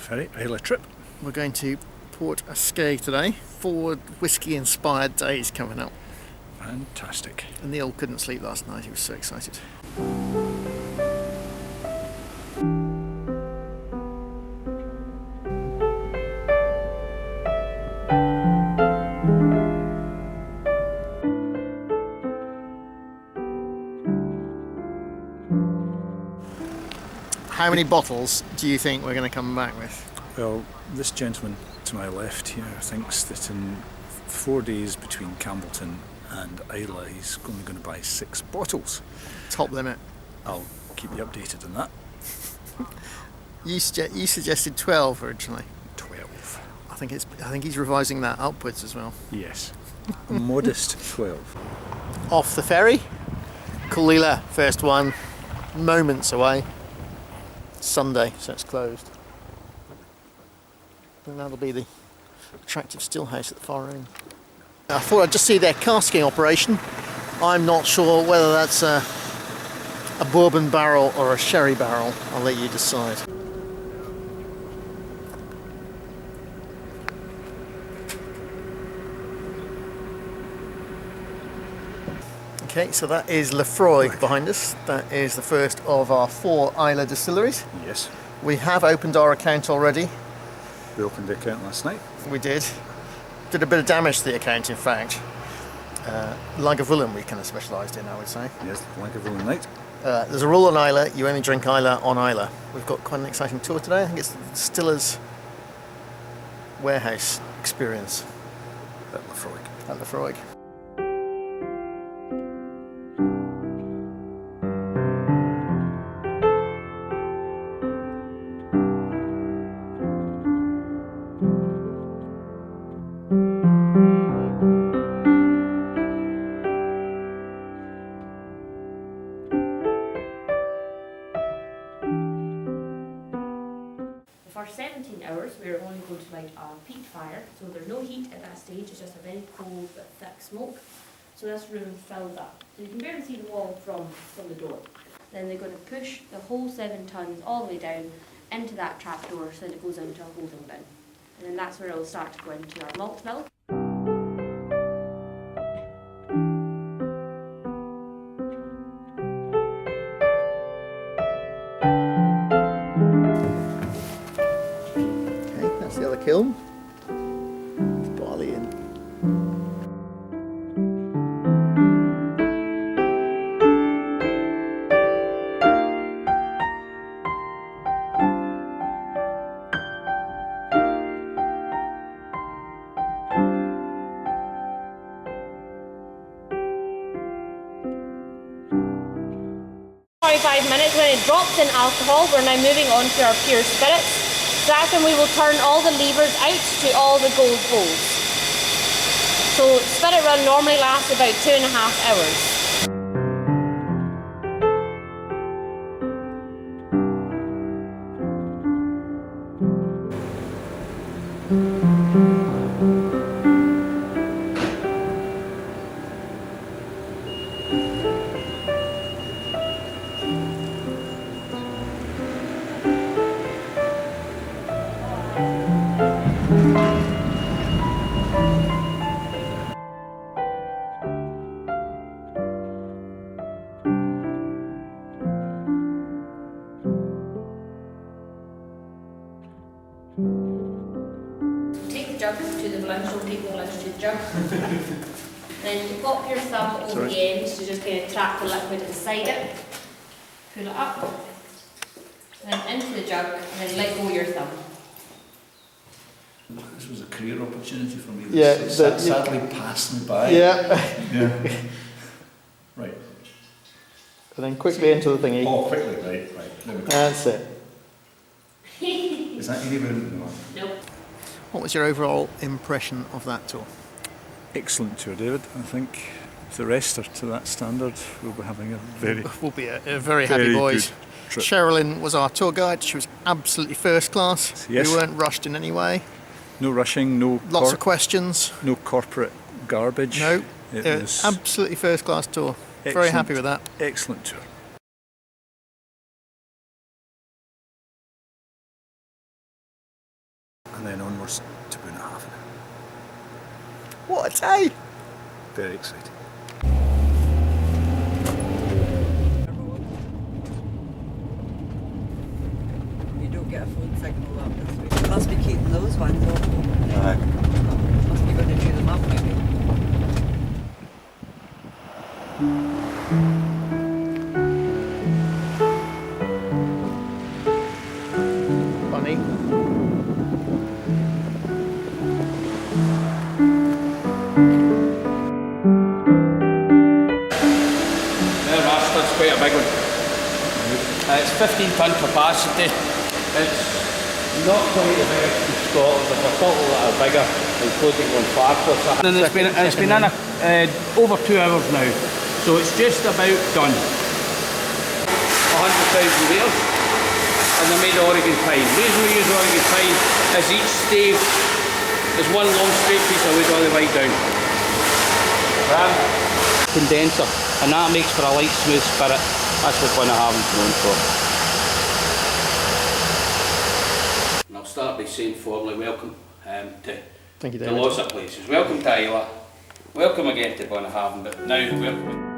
ferry Islay trip. We're going to Port Askey today. 4 whisky-inspired days coming up. Fantastic. And Neil couldn't sleep last night, he was so excited. How many bottles do you think we're going to come back with? Well, this gentleman to my left here thinks that in 4 days between Campbellton and Islay he's only going to buy 6 bottles. Top limit. I'll keep you updated on that. You suggested 12 originally. 12. I think he's revising that upwards as well. Yes. A modest 12. Off the ferry. Coolila, first one. Moments away. Sunday, so it's closed. And that'll be the attractive still house at the far end. I thought I'd just see their casking operation. I'm not sure whether that's a bourbon barrel or a sherry barrel. I'll let you decide. Okay, so that is Laphroaig behind us. That is the first of our 4 Islay distilleries. Yes. We have opened our account already. We opened the account last night. We did. Did a bit of damage to the account, in fact. Lagavulin we kind of specialised in, I would say. Yes, Lagavulin night. There's a rule on Islay, you only drink Islay on Islay. We've got quite an exciting tour today. I think it's the Distiller's Warehouse experience. At Laphroaig. At Laphroaig. For 17 hours we're only going to light a peat fire, so there's no heat at that stage, it's just a very cold but thick smoke. So this room fills up, so you can barely see the wall from the door. Then they're going to push the whole 7 tons all the way down into that trapdoor so that it goes into a holding bin. And then that's where it will start to go into our malt mill. Kiln. Barley in. Minutes when it drops in alcohol, we're now moving on to our pure spirits. So that's when we will turn all the levers out to all the gold bowls. So spirit run normally lasts about 2.5 hours. Jug to the lunch, don't take the lunch to the jug. Then you pop your thumb over the end to just kind of trap the liquid inside it. Pull it up, then into the jug, and then let go your thumb. This was a career opportunity for me. Yeah, sadly passed me by. Yeah. Right. And then quickly into the thingy. Oh, quickly, right. There we go. That's it. Is that even? No. Nope. What was your overall impression of that tour? Excellent tour, David. I think if the rest are to that standard, we'll be having a very very happy boys. good trip. Sherilyn was our tour guide. She was absolutely first class. Yes. We weren't rushed in any way. No rushing, Lots of questions. no corporate garbage. No, It it was was absolutely first class tour. Very excellent. happy with that. Excellent tour. and then onwards to Bunnahabhain. What a day! Very exciting. You don't get a phone signal up this week. You must be keeping those ones off. Aye. Must be going to do them up maybe. Bunny. Mash Tun's quite a big one. It's 15 tonne capacity. It's not quite the biggest in Scotland. There's a couple that are bigger, including one Farkless. And it's been in over 2 hours now, so it's just about done. 100,000 litres, and they're made of Oregon pine. The reason we use Oregon pine is each stave is one long straight piece of wood all the way down. Condenser, and that makes for a light, smooth spirit. That's what Bunnahabhain's known for. And I'll start by saying formally welcome to Thank you, the David. lots of places. Welcome to Islay. Welcome again to Bunnahabhain, but now welcome.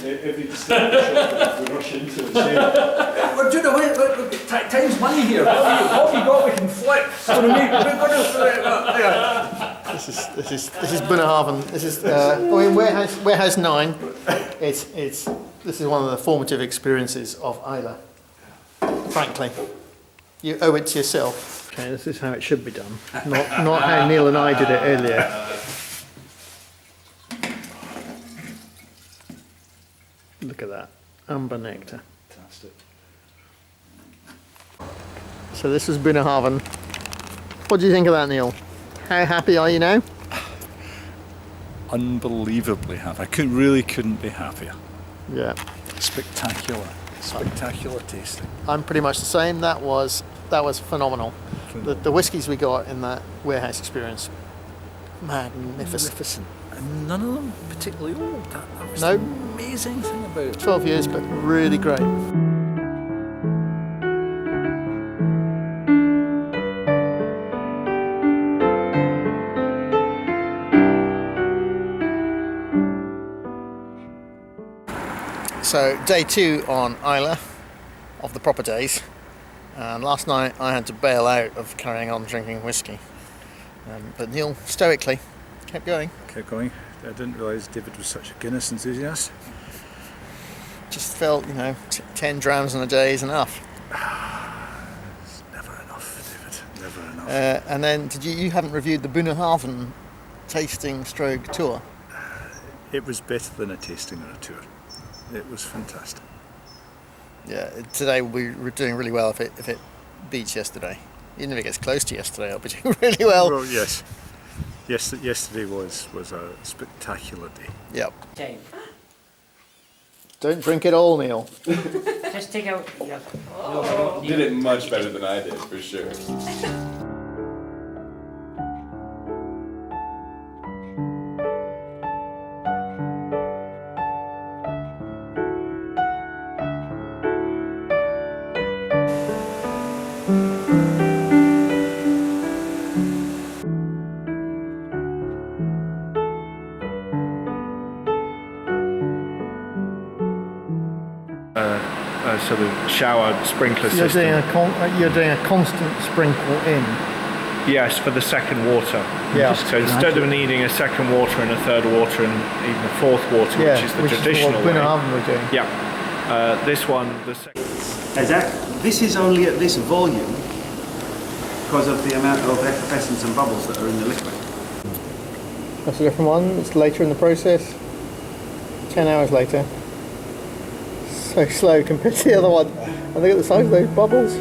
Every step we rush into it. We're doing away. Time's money here. What have you got we can flip? So we're going This is Bunnahabhain. This is Warehouse 9. This is one of the formative experiences of Islay. Frankly, you owe it to yourself. Okay, this is how it should be done. Not how Neil and I did it earlier. Look at that, amber nectar. Fantastic. So this is Bunnahabhain. What do you think of that, Neil? How happy are you now? Unbelievably happy. I couldn't be happier. Yeah, Spectacular tasting. I'm pretty much the same. That was phenomenal. The whiskies we got in that warehouse experience, magnificent. And none of them particularly old. That was No. the amazing thing about it. 12 years, but really great. So day 2 on Islay, of the proper days, and last night I had to bail out of carrying on drinking whiskey, but Neil stoically kept going. Kept going. I didn't realise David was such a Guinness enthusiast. Just felt, 10 drams in a day is enough. It's never enough, David. Never enough. And then you haven't reviewed the Bunnahabhain tasting stroke tour? It was better than a tasting or a tour. It was fantastic. Yeah, today we're doing really well if it beats yesterday. Even if it gets close to yesterday, I'll be doing really well. Well, yes. Yesterday was a spectacular day. Yep. Time. Don't drink it all, Neil. Just take out. Yeah. You did it much better than I did, for sure. Sort of shower sprinkler You're system. doing a constant sprinkle in. Yes, for the second water. Yeah. So instead of needing a second water and a third water and even a fourth water, which is the traditional what way. Bunnahabhain we're doing. Yeah. This one, the second. This is only at this volume because of the amount of effervescence and bubbles that are in the liquid. That's a different one. It's later in the process. 10 hours later. So slow compared to the other one. And look at the size of those bubbles.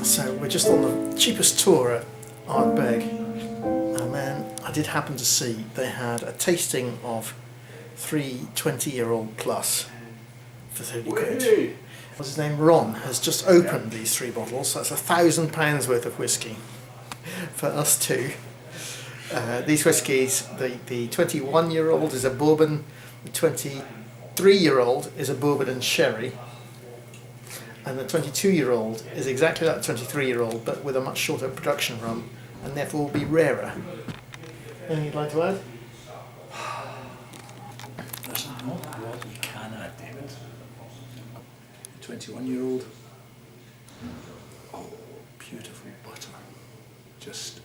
So we're just on the cheapest tour at Ardbeg, and then I did happen to see they had a tasting of 3 20-year-old plus for 30 quid. What's his name? Ron has just opened these 3 bottles, so that's £1,000 worth of whiskey for us two. These whiskies, the 21-year-old is a bourbon, the 23-year-old is a bourbon and sherry, and the 22-year-old is exactly like the 23-year-old but with a much shorter production run and therefore will be rarer. Anything you'd like to add? There's not a lot you can add, David. 21-year-old. Oh, beautiful butter. Just.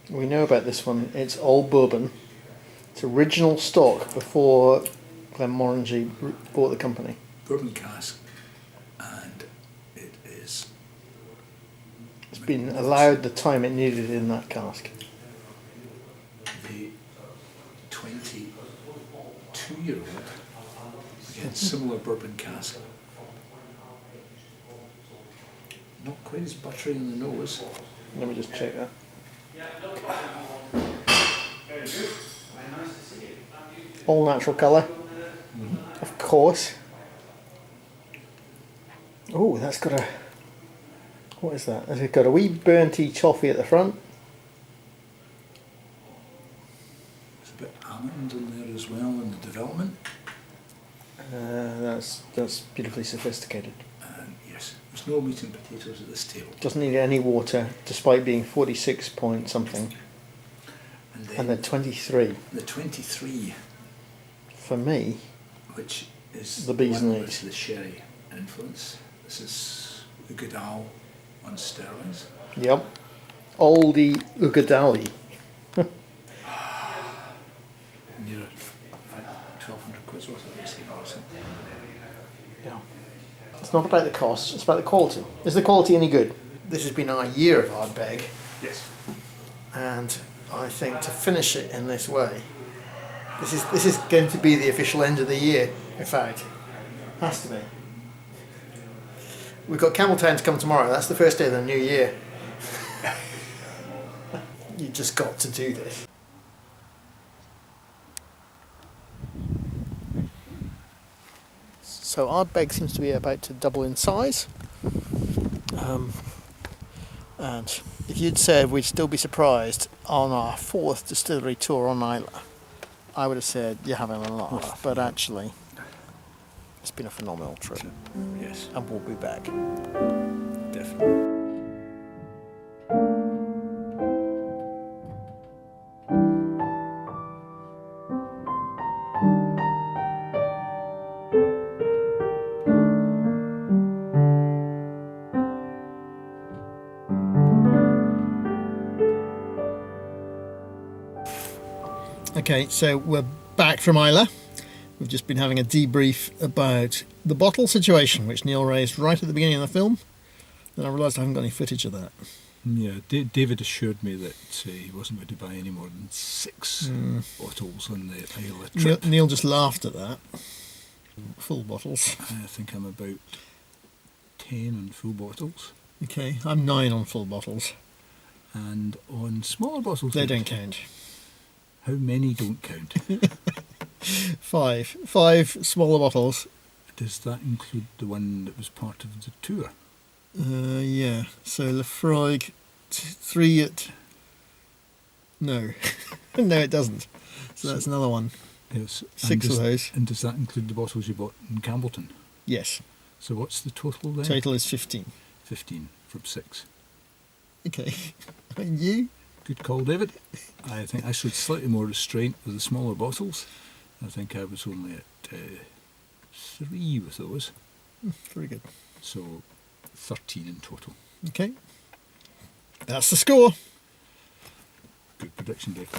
We know about this one. It's old bourbon. It's original stock before Glenmorangie bought the company. Bourbon cask, and it is. It's been allowed the time it needed in that cask. The 22-year-old, again, similar bourbon cask. Not quite as buttery in the nose. Let me just check that. All natural colour, of course. Oh, that's got a. What is that? Has it got a wee burnty toffee at the front? There's a bit of almond in there as well in the development. That's beautifully sophisticated. And yes, there's no meat and potatoes at this table. Doesn't need any water, despite being 46 point something. And the 23. The 23. For me, which is the bee's one knees. with the sherry influence. This is Ugadal on steroids. Yep. Oldie Ugadali. Near 1,200 quid's worth of whiskey or something. Yeah. It's not about the cost, it's about the quality. Is the quality any good? This has been our year of Ardbeg. Yes. And I think to finish it in this way, this is going to be the official end of the year, in fact. Has to be. We've got Campbelltown to come tomorrow, that's the first day of the new year. You just got to do this. So Ardbeg seems to be about to double in size. And if you'd said we'd still be surprised on our 4th distillery tour on Islay, I would have said you're having a laugh, but actually it's been a phenomenal trip. Yes. And we'll be back. Definitely. Okay, so we're back from Islay. We've just been having a debrief about the bottle situation, which Neil raised right at the beginning of the film. Then I realised I haven't got any footage of that. Yeah, David assured me that he wasn't going to buy any more than 6 bottles on the Islay trip. Neil just laughed at that. Full bottles. I think I'm about 10 on full bottles. Okay, I'm 9 on full bottles. And on smaller bottles... They don't count. How many don't count? 5. 5 smaller bottles. Does that include the one that was part of the tour? Yeah. So Laphroaig, 3 at... No. No, it doesn't. So that's another one. Yes. 6 of those. And does that include the bottles you bought in Campbelltown? Yes. So what's the total then? Total is 15. 15 from 6. Okay. And you? Good call, David. I think I showed slightly more restraint with the smaller bottles. I think I was only at 3 with those. Very good. So 13 in total. Okay. That's the score. Good prediction, Dave.